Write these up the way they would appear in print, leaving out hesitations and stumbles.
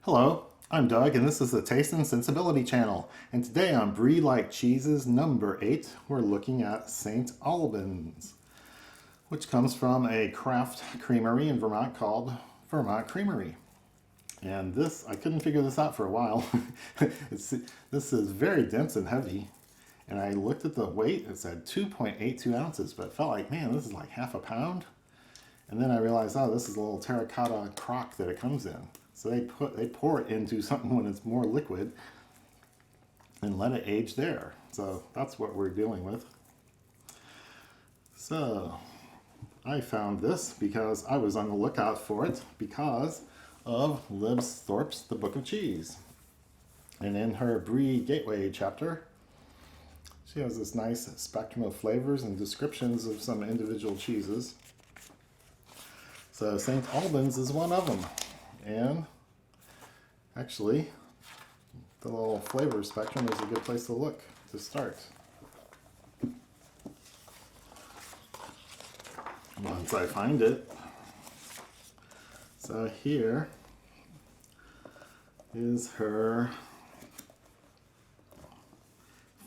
Hello, I'm Doug, and this is the Taste and Sensibility channel. And today on Brie-Like Cheeses number 8, we're looking at St. Albans, which comes from a craft creamery in Vermont called Vermont Creamery. And this, I couldn't figure this out for a while. This is very dense and heavy. And I looked at the weight, it said 2.82 ounces, but it felt like, man, this is like half a pound. And then I realized, oh, this is a little terracotta crock that it comes in. So they pour it into something when it's more liquid and let it age there. So that's what we're dealing with. So I found this because I was on the lookout for it because of Liz Thorpe's The Book of Cheese. And in her Brie Gateway chapter, she has this nice spectrum of flavors and descriptions of some individual cheeses. So St. Albans is one of them. And actually, the little flavor spectrum is a good place to look to start. Once I find it. So here is her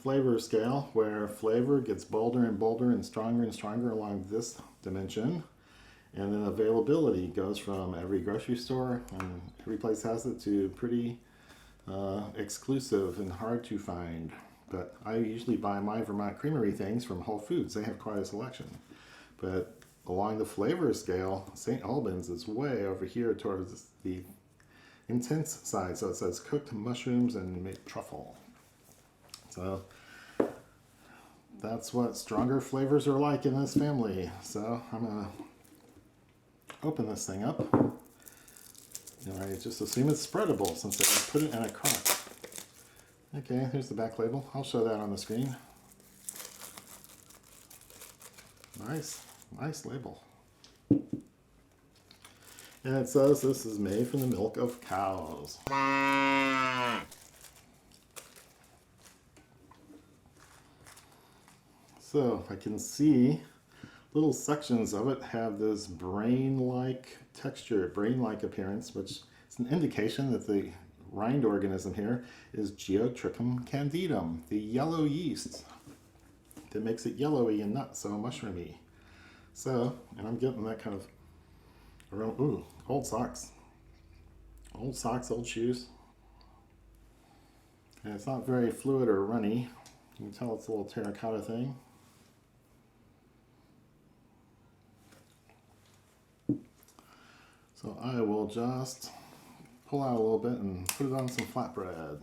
flavor scale, where flavor gets bolder and bolder and stronger along this dimension. And then availability goes from every grocery store, and every place has it, to pretty exclusive and hard to find. But I usually buy my Vermont Creamery things from Whole Foods. They have quite a selection. But along the flavor scale, St. Albans is way over here towards the intense side. So it says cooked mushrooms and truffle. So that's what stronger flavors are like in this family. So I'm going to open this thing up. And I just assume it's spreadable since I put it in a crock. Okay, here's the back label. I'll show that on the screen. Nice label. And it says this is made from the milk of cows. So I can see little sections of it have this brain-like texture, brain-like appearance, which is an indication that the rind organism here is Geotrichum candidum, the yellow yeast that makes it yellowy and not so mushroomy. So, and I'm getting that kind of aroma. Ooh, old socks. Old socks, old shoes. And it's not very fluid or runny. You can tell it's a little terracotta thing. So I will just pull out a little bit and put it on some flatbread.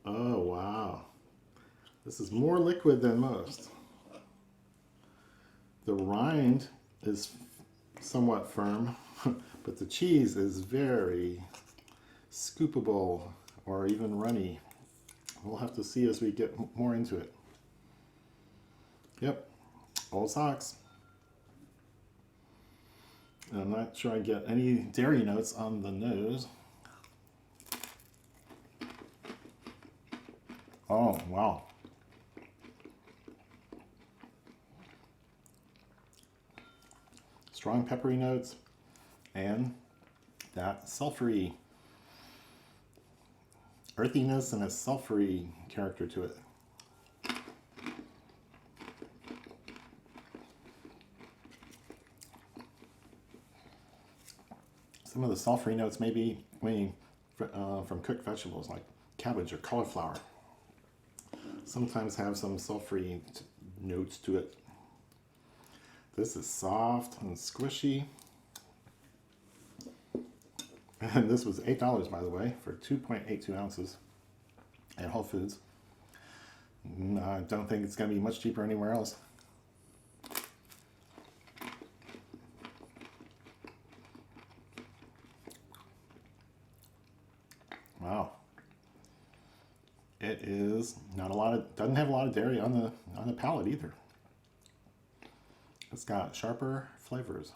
Oh wow, this is more liquid than most. The rind is somewhat firm, but the cheese is very scoopable or even runny. We'll have to see as we get more into it. Yep, old socks. I'm not sure I get any dairy notes on the nose. Oh, wow. Strong peppery notes and that sulfury earthiness and a sulfury character to it. Some of the sulfury notes may be from cooked vegetables like cabbage or cauliflower. Sometimes have some sulfury notes to it. This is soft and squishy. And this was $8, by the way, for 2.82 ounces at Whole Foods. I don't think it's going to be much cheaper anywhere else. Wow. It is not a lot of, doesn't have a lot of dairy on the palate either. It's got sharper flavors.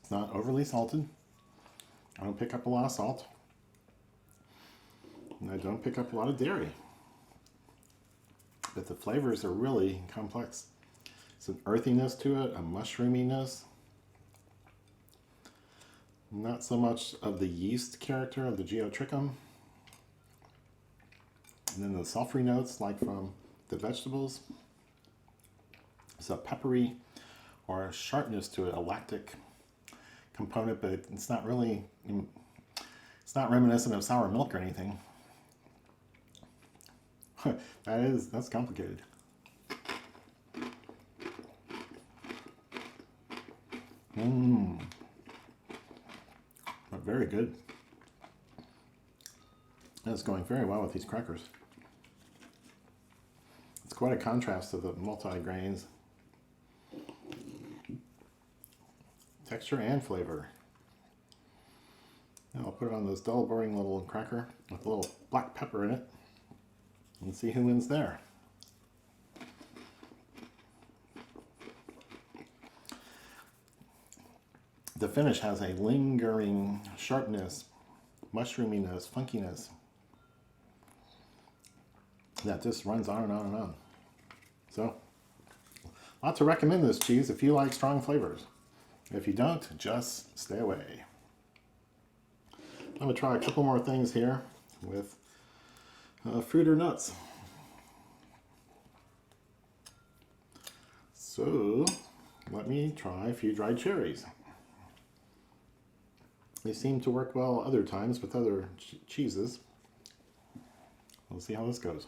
It's not overly salted. I don't pick up a lot of salt. And I don't pick up a lot of dairy. but the flavors are really complex. It's an earthiness to it, a mushroominess. Not so much of the yeast character of the geotrichum. And then the sulfury notes, like from the vegetables. It's a peppery or a sharpness to it, a lactic component, but it's not really, it's not reminiscent of sour milk or anything. That's complicated. But very good. That's going very well with these crackers. It's quite a contrast to the multi-grains. Texture and flavor. Now I'll put it on this dull, boring little cracker with a little black pepper in it and see who wins there. The finish has a lingering sharpness, mushroominess, funkiness that just runs on and on and on. So, lots to recommend this cheese if you like strong flavors. If you don't, just stay away. I'm going to try a couple more things here with fruit or nuts. So, let me try a few dried cherries. They seem to work well other times with other cheeses. We'll see how this goes.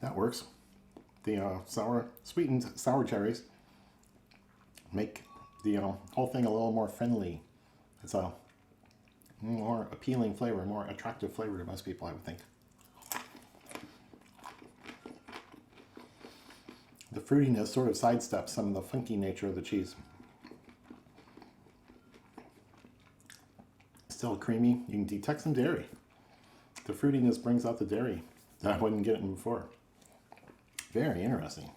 That works. The sweetened sour cherries make the whole thing a little more friendly. It's a more appealing flavor, more attractive flavor to most people, I would think. The fruitiness sort of sidesteps some of the funky nature of the cheese. Still creamy. You can detect some dairy. The fruitiness brings out the dairy that I wouldn't get in before. Very interesting.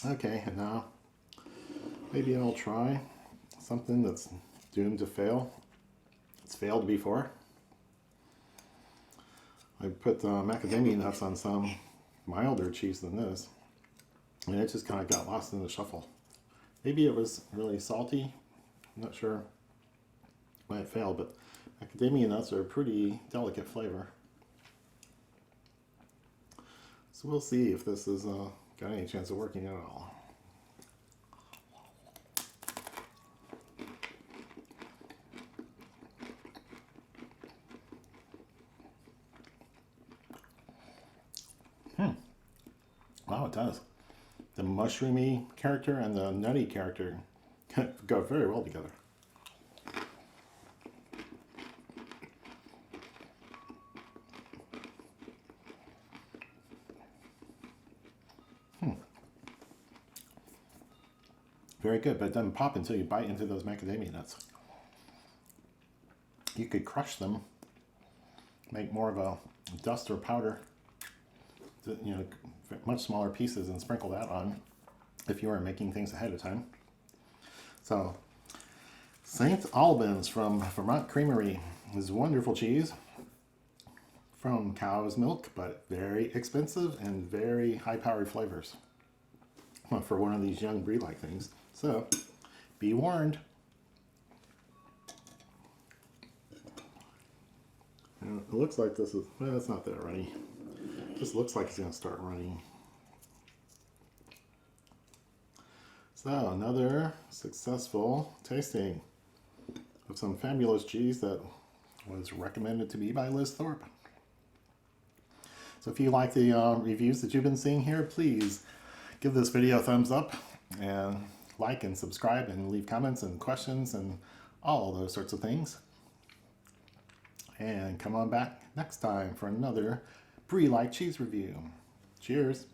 Okay, and now maybe I'll try something that's doomed to fail. It's failed before. I put macadamia nuts on some milder cheese than this, and it just kind of got lost in the shuffle. Maybe it was really salty. I'm not sure why it failed, but macadamia nuts are a pretty delicate flavor. So we'll see if this has got any chance of working at all. Wow, it does. The mushroomy character and the nutty character go very well together. Very good, but it doesn't pop until you bite into those macadamia nuts. You could crush them, make more of a dust or powder, you know, much smaller pieces, and sprinkle that on if you are making things ahead of time. So, St. Albans from Vermont Creamery is wonderful cheese from cow's milk, but very expensive and very high-powered flavors for one of these young Brie-Like things. So, be warned. And it looks like this is, well, it's not that runny. It just looks like it's going to start running. So, another successful tasting of some fabulous cheese that was recommended to me by Liz Thorpe. So if you like the reviews that you've been seeing here, please give this video a thumbs up and like and subscribe and leave comments and questions and all those sorts of things. And come on back next time for another Brie-Like cheese review. Cheers.